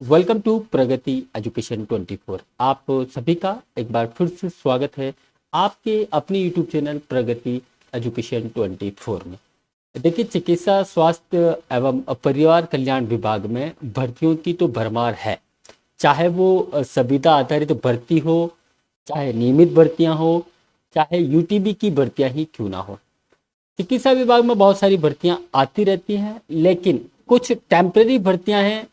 Welcome to Pragati education 24। आप सभी का एक बार फिर से स्वागत है आपके अपने यूट्यूब चैनल प्रगति एजुकेशन 24 में। देखिए, चिकित्सा स्वास्थ्य एवं परिवार कल्याण विभाग में भर्तियों की तो भरमार है। चाहे वो संविदा आधारित भर्ती हो, चाहे नियमित भर्तियां हो, चाहे यूटीबी की भर्तियां ही क्यों ना हो। चिकित्सा विभाग में बहुत सारी भर्तियां आती रहती हैं, लेकिन कुछ टेम्पररी भर्तियां हैं।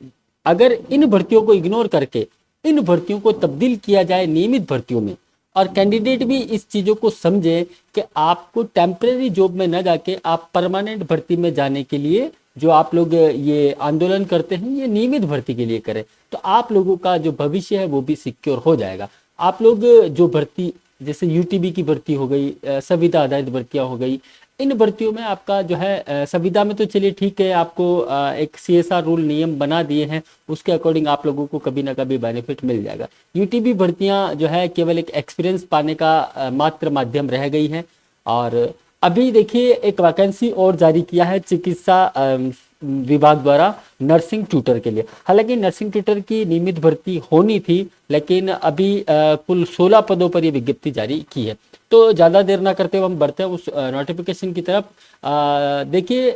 अगर इन भर्तियों को इग्नोर करके इन भर्तियों को तब्दील किया जाए नियमित भर्तियों में, और कैंडिडेट भी इस चीज़ों को समझे कि आपको टेम्पररी जॉब में न जाके आप परमानेंट भर्ती में जाने के लिए जो आप लोग ये आंदोलन करते हैं, ये नियमित भर्ती के लिए करें, तो आप लोगों का जो भविष्य है वो भी सिक्योर हो जाएगा। आप लोग जो भर्ती, जैसे यूटीबी की भर्ती हो गई, संविदा आधारित भर्तियां हो गई, इन भर्तियों में आपका जो है संविदा में तो चलिए ठीक है, आपको एक सीएसआर रूल नियम बना दिए हैं, उसके अकॉर्डिंग आप लोगों को कभी ना कभी बेनिफिट मिल जाएगा। यूटीबी भर्तियां जो है केवल एक एक्सपीरियंस पाने का मात्र माध्यम रह गई है। और अभी देखिए, एक वैकेंसी और जारी किया है चिकित्सा विभाग द्वारा नर्सिंग ट्यूटर के लिए। हालांकि नर्सिंग ट्यूटर की नियमित भर्ती होनी थी, लेकिन अभी कुल 16 पदों पर यह विज्ञप्ति जारी की है। तो ज़्यादा देर ना करते हुए हम बढ़ते हैं उस नोटिफिकेशन की तरफ। देखिए,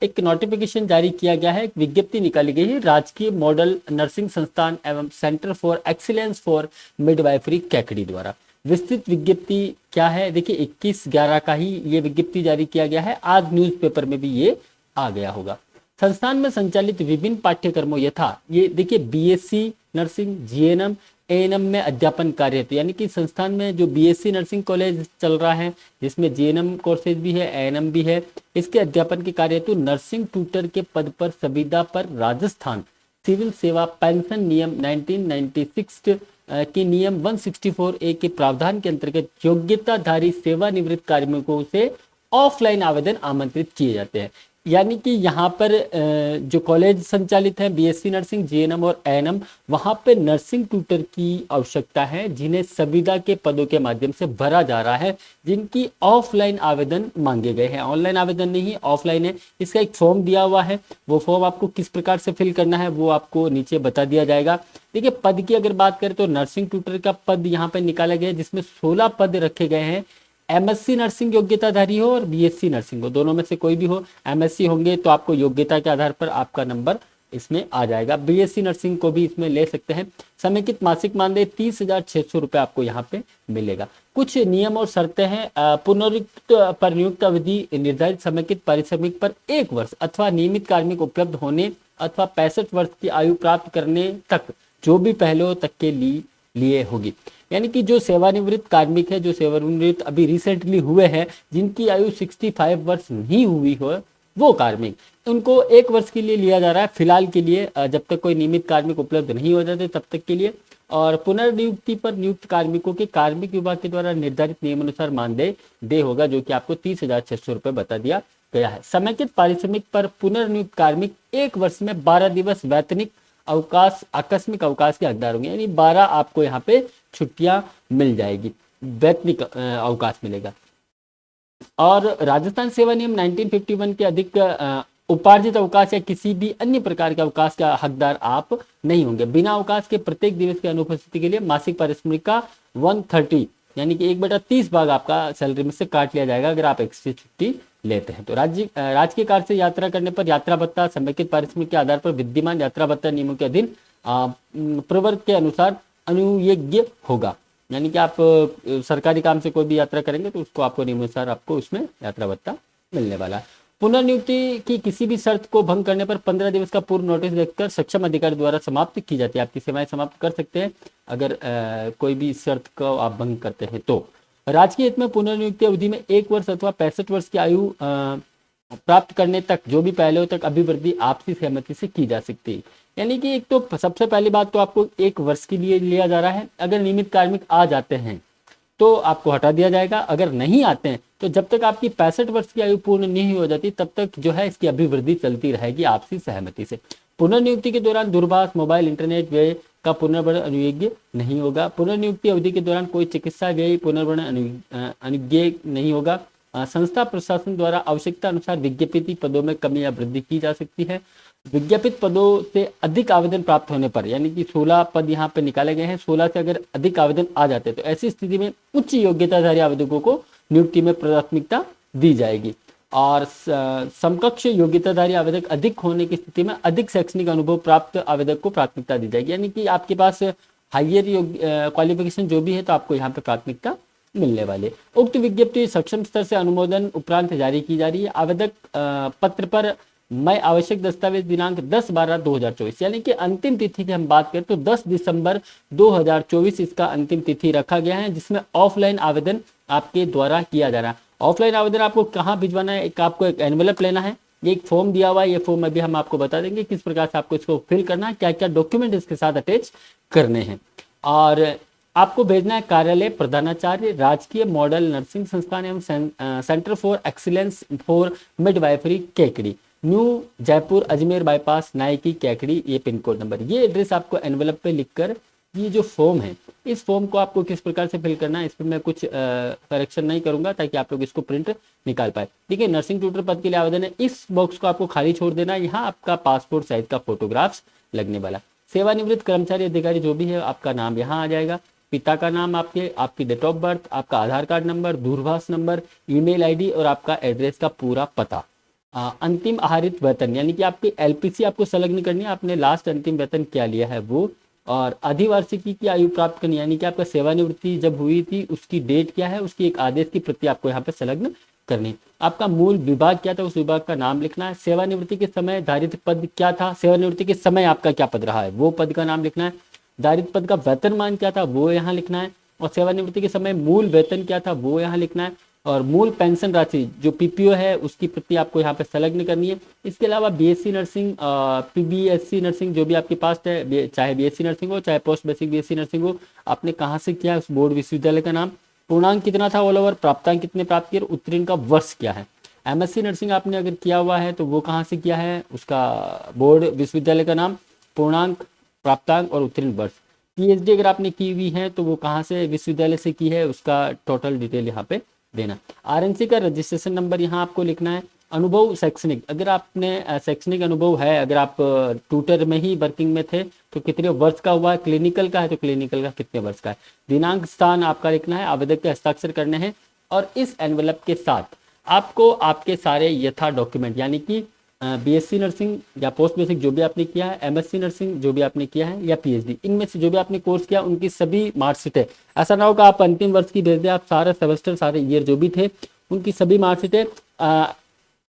एक नोटिफिकेशन जारी किया गया है, एक विज्ञप्ति निकाली गई है राजकीय मॉडल नर्सिंग संस्थान एवं centre for excellence for midwifery Kekri द्वारा। विस्तृत विज्ञप्ति क्या है, देखिए 21/11 का ही ये विज्ञप्ति जारी किया गया है। आज न्यूज़पेपर में भी ये आ गया होगा। संस्थान में संचालित विभिन्न पाठ्यक्रमों यथा, ये देखिए, बीएससी नर्सिंग, जीएनएम, एएनएम में अध्यापन कार्य हेतु, यानी कि संस्थान में जो बीएससी नर्सिंग कॉलेज चल रहा है, जिसमें जीएनएम कोर्सेज भी है, एएनएम भी है, इसके अध्यापन के कार्य हेतु नर्सिंग ट्यूटर के पद पर संविदा पर राजस्थान सिविल सेवा पेंशन नियम 1996 के नियम 164A के प्रावधान के अंतर्गत योग्यताधारी सेवानिवृत्त कार्मिकों से ऑफलाइन आवेदन आमंत्रित किए जाते हैं। यानी कि यहाँ पर जो कॉलेज संचालित है बीएससी नर्सिंग, जीएनएम और एएनएम, वहाँ पे नर्सिंग ट्यूटर की आवश्यकता है, जिन्हें संविदा के पदों के माध्यम से भरा जा रहा है, जिनकी ऑफलाइन आवेदन मांगे गए हैं। ऑनलाइन आवेदन नहीं, ऑफलाइन है। इसका एक फॉर्म दिया हुआ है, वो फॉर्म आपको किस प्रकार से फिल करना है वो आपको नीचे बता दिया जाएगा। देखिए, पद की अगर बात करें तो नर्सिंग ट्यूटर का पद यहाँ पर निकाला गया है, जिसमें 16 पद रखे गए हैं। एमएससी नर्सिंग योग्यताधारी हो और बीएससी नर्सिंग हो, दोनों में से कोई भी हो। एमएससी होंगे तो आपको योग्यता के आधार पर आपका नंबर इसमें आ जाएगा। बीएससी नर्सिंग को भी इसमें ले सकते हैं। समेकित मासिक मानदेय 30,600 रुपये आपको यहाँ पे मिलेगा। कुछ नियम और शर्तें हैं। पुनरुक्त पर नियुक्त अवधि निर्धारित समेकित पारिश्रमिक पर 1 वर्ष अथवा नियमित कार्मिक उपलब्ध होने अथवा 65 वर्ष की आयु प्राप्त करने तक जो भी पहले तक के लिए होगी। यानी कि जो सेवानिवृत्त कार्मिक है, जो सेवानिवृत्त अभी रिसेंटली हुए हैं, जिनकी आयु 65 वर्ष नहीं हुई हो, वो कार्मिक, उनको 1 वर्ष के लिए लिया जा रहा है फिलहाल के लिए, जब तक कोई नियमित कार्मिक उपलब्ध नहीं हो जाते तब तक के लिए। और पुनर्नियुक्ति पर नियुक्त कार्मिकों के कार्मिक विभाग के द्वारा निर्धारित नियमानुसार मानदेय दे होगा, जो कि आपको 30,600 रुपये बता दिया गया है। समेकित पारिश्रमिक पर पुनर्नियुक्त कार्मिक 1 वर्ष में 12 दिवस वैतनिक अवकाश, आकस्मिक अवकाश के हकदार होंगे। यानी 12 आपको यहाँ पे छुट्टियां मिल जाएगी, वैतनिक अवकाश मिलेगा। और राजस्थान सेवा नियम 1951 के अधिक उपार्जित अवकाश या किसी भी अन्य प्रकार के अवकाश का हकदार आप नहीं होंगे। बिना अवकाश के प्रत्येक दिवस की अनुपस्थिति के लिए मासिक पारिश्रमिक का 130 यानी कि 1/30 भाग आपका सैलरी में से काट लिया जाएगा अगर आप एक्स्ट्रा छुट्टी लेते हैं। तो राजकीय कार से यात्रा करने पर यात्रा भत्ता समेकित पारिश्रमिक के आधार पर विद्यमान यात्रा भत्ता नियमों के अधीन प्रवर्ग के अनुसार अनुयोग्य होगा। यानी कि आप सरकारी काम से कोई भी यात्रा करेंगे तो उसको आपको नियमानुसार आपको उसमें यात्रा भत्ता मिलने वाला है। पुनर्नियुक्ति की किसी भी शर्त को भंग करने पर 15 दिवस का पूर्व नोटिस देकर सक्षम अधिकारी द्वारा समाप्त की जाती है। आपकी सेवाएं समाप्त कर सकते हैं अगर कोई भी शर्त को आप भंग करते हैं तो। राजकीय हित में पुनर्नियुक्ति अवधि में 1 वर्ष अथवा 65 वर्ष की आयु प्राप्त करने तक जो भी पहले हो तक अभिवृद्धि आपसी सहमति से की जा सकती है। यानी कि एक तो सबसे पहली बात तो आपको 1 वर्ष के लिए लिया जा रहा है। अगर नियमित कार्मिक आ जाते हैं तो आपको हटा दिया जाएगा, अगर नहीं आते हैं तो जब तक आपकी 65 वर्ष की आयु पूर्ण नहीं हो जाती तब तक जो है इसकी अभिवृद्धि चलती रहेगी आपसी सहमति से। पुनर्नियुक्ति के दौरान दूरभाष, मोबाइल, इंटरनेट व्यय का पुनर्भरण अनुयोग्य नहीं होगा। पुनर्नियुक्ति अवधि के दौरान कोई चिकित्सा व्यय पुनर्भरण अनुज्ञेय नहीं होगा। संस्था प्रशासन द्वारा आवश्यकता अनुसार विज्ञापित पदों में कमी या वृद्धि की जा सकती है। विज्ञापित पदों से अधिक आवेदन प्राप्त होने पर, यानी कि 16 पद यहाँ पे निकाले गए हैं, 16 से अगर अधिक आवेदन आ जाते हैं तो ऐसी स्थिति में उच्च योग्यताधारी आवेदकों को नियुक्ति में प्राथमिकता दी जाएगी। और समकक्ष योग्यताधारी आवेदक अधिक होने की स्थिति में अधिक शैक्षणिक अनुभव प्राप्त आवेदक को प्राथमिकता दी जाएगी, यानी कि आपके पास हायर क्वालिफिकेशन जो भी है तो आपको यहाँ पे प्राथमिकता मिलने वाले। उक्त विज्ञप्ति सक्षम स्तर से अनुमोदन उपरांत जारी की जा रही है। आवेदक पत्र पर मैं आवश्यक दस्तावेज दिनांक 10/12/2024, यानी कि अंतिम तिथि की हम बात करें तो 10 दिसंबर 2024 इसका अंतिम तिथि रखा गया है, जिसमें ऑफलाइन आवेदन आपके द्वारा किया जा रहा है। ऑफलाइन आवेदन आपको कहाँ भिजवाना है, आपको एक एनवेलप लेना है, ये एक फॉर्म दिया हुआ है, ये फॉर्म अभी हम आपको बता देंगे किस प्रकार से आपको इसको फिल करना है, क्या क्या डॉक्यूमेंट इसके साथ अटैच करने हैं। और आपको भेजना है कार्यालय प्रधानाचार्य, राजकीय मॉडल नर्सिंग संस्थान एवं centre for excellence for midwifery, Kekri, new Jaipur Ajmer bypass, Nike, Kekri, ये पिन कोड नंबर। ये एड्रेस आपको एनवेलप पे लिखकर ये जो फॉर्म है, इस फॉर्म को आपको किस प्रकार से फिल करना है, इस पर मैं कुछ करेक्शन नहीं करूंगा ताकि आप लोग इसको प्रिंट निकाल पाए। ठीक है, नर्सिंग ट्यूटर पद के लिए आवेदन है, इस बॉक्स को आपको खाली छोड़ देना है। यहाँ आपका पासपोर्ट साइज का फोटोग्राफ्स लगने वाला। सेवानिवृत्त कर्मचारी अधिकारी जो भी है, आपका नाम यहाँ आ जाएगा, पिता का नाम, आपकी डेट ऑफ बर्थ, आपका आधार कार्ड नंबर, दूरभाष नंबर, ईमेल आईडी और आपका एड्रेस का पूरा पता। अंतिम आहरित वेतन, यानी कि आपकी एलपीसी आपको संलग्न करनी है, आपने लास्ट अंतिम वेतन क्या लिया है वो। और अधिवार्षिकी की आयु प्राप्त करनी, यानी कि आपका सेवानिवृत्ति जब हुई थी उसकी डेट क्या है, उसकी एक आदेश की प्रति आपको यहाँ पे संलग्न करनी। आपका मूल विभाग क्या था, उस विभाग का नाम लिखना है। सेवानिवृत्ति के समय धारित पद क्या था, सेवानिवृत्ति के समय आपका क्या पद रहा है वो पद का नाम लिखना है। धारित पद का वेतनमान क्या था वो यहाँ लिखना है। और सेवानिवृत्ति के समय मूल वेतन क्या था वो यहाँ लिखना है। और मूल पेंशन राशि जो पीपीओ है उसकी प्रति आपको यहाँ पे संलग्न करनी है। इसके अलावा बीएससी नर्सिंग, पीबीएससी नर्सिंग जो भी आपके पास है, चाहे बीएससी नर्सिंग हो चाहे पोस्ट बेसिक बीएससी नर्सिंग हो, आपने कहाँ से किया है, उस बोर्ड विश्वविद्यालय का नाम, पूर्णांक कितना था ऑल ओवर, प्राप्तांक कितने प्राप्त किए, उत्तीर्ण का वर्ष क्या है। एमएससी नर्सिंग आपने अगर किया हुआ है तो वो कहाँ से किया है, उसका बोर्ड विश्वविद्यालय का नाम, पूर्णांक, प्राप्तांक और उत्तीर्ण वर्ष। पीएचडी अगर आपने की हुई है तो वो कहाँ से विश्वविद्यालय से की है, उसका टोटल डिटेल यहाँ पे देना। आरएनसी का रजिस्ट्रेशन नंबर यहाँ आपको लिखना है। अनुभव शैक्षणिक, अगर आपने शैक्षणिक अनुभव है, अगर आप ट्यूटर में ही वर्किंग में थे तो कितने वर्ष का हुआ है, क्लिनिकल का है तो क्लिनिकल का कितने वर्ष का है। दिनांक स्थान आपका लिखना है, आवेदक के हस्ताक्षर करने हैं। और इस एनवेलप के साथ आपको आपके सारे यथा डॉक्यूमेंट, यानी कि बीएससी नर्सिंग या पोस्ट बेसिक जो भी आपने किया है, एमएससी नर्सिंग जो भी आपने किया है या पीएचडी, इनमें से जो भी आपने कोर्स किया उनकी सभी मार्कशीट है। ऐसा ना हो कि आप अंतिम वर्ष की भेज दें, आप सारा सेमेस्टर सारे ईयर जो भी थे उनकी सभी मार्कशीट है।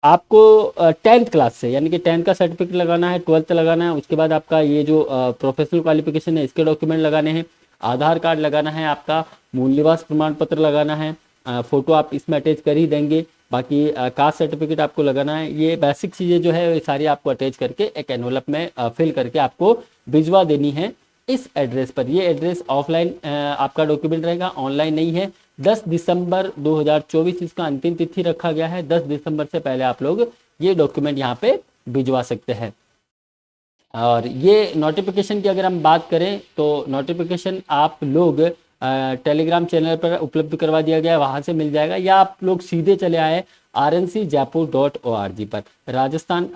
आपको 10th क्लास से, यानी कि 10th का सर्टिफिकेट लगाना है, 12th लगाना है, उसके बाद आपका ये जो प्रोफेशनल क्वालिफिकेशन है इसके डॉक्यूमेंट लगाने हैं, आधार कार्ड लगाना है, आपका मूल निवास प्रमाण पत्र लगाना है, फोटो आप इसमें अटैच कर ही देंगे, बाकी कास्ट सर्टिफिकेट आपको लगाना है। ये बेसिक चीज़ें जो है ये सारी आपको अटैच करके एक एनवलप में फिल करके आपको भिजवा देनी है इस एड्रेस पर। ये एड्रेस ऑफलाइन आपका डॉक्यूमेंट रहेगा, ऑनलाइन नहीं है। 10 दिसंबर 2024 इसका अंतिम तिथि रखा गया है। 10 दिसंबर से पहले आप लोग ये डॉक्यूमेंट यहाँ पे भिजवा सकते हैं। और ये नोटिफिकेशन की अगर हम बात करें तो नोटिफिकेशन आप लोग टेलीग्राम चैनल पर उपलब्ध करवा दिया गया है, वहाँ से मिल जाएगा, या आप लोग सीधे चले आए rncjaipur.org पर, राजस्थान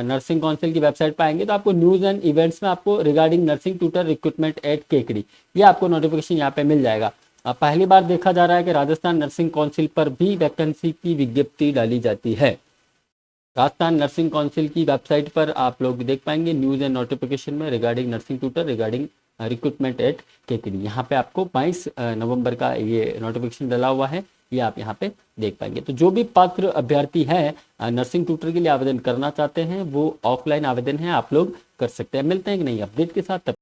नर्सिंग काउंसिल की वेबसाइट पर आएंगे तो आपको न्यूज़ एंड इवेंट्स में आपको regarding nursing tutor recruitment at Kekri ये आपको नोटिफिकेशन यहाँ पे मिल जाएगा। पहली बार देखा जा रहा है कि राजस्थान नर्सिंग काउंसिल पर भी वैकेंसी की विज्ञप्ति डाली जाती है। राजस्थान नर्सिंग काउंसिल की वेबसाइट पर आप लोग देख पाएंगे न्यूज़ एंड नोटिफिकेशन में regarding nursing tutor regarding recruitment at Kekri. यहाँ पे आपको 22 नवंबर का ये नोटिफिकेशन डाला हुआ है, ये आप यहाँ पे देख पाएंगे। तो जो भी पात्र अभ्यर्थी हैं नर्सिंग ट्यूटर के लिए आवेदन करना चाहते हैं वो ऑफलाइन आवेदन है, आप लोग कर सकते हैं। मिलते हैं कि नहीं अपडेट के साथ।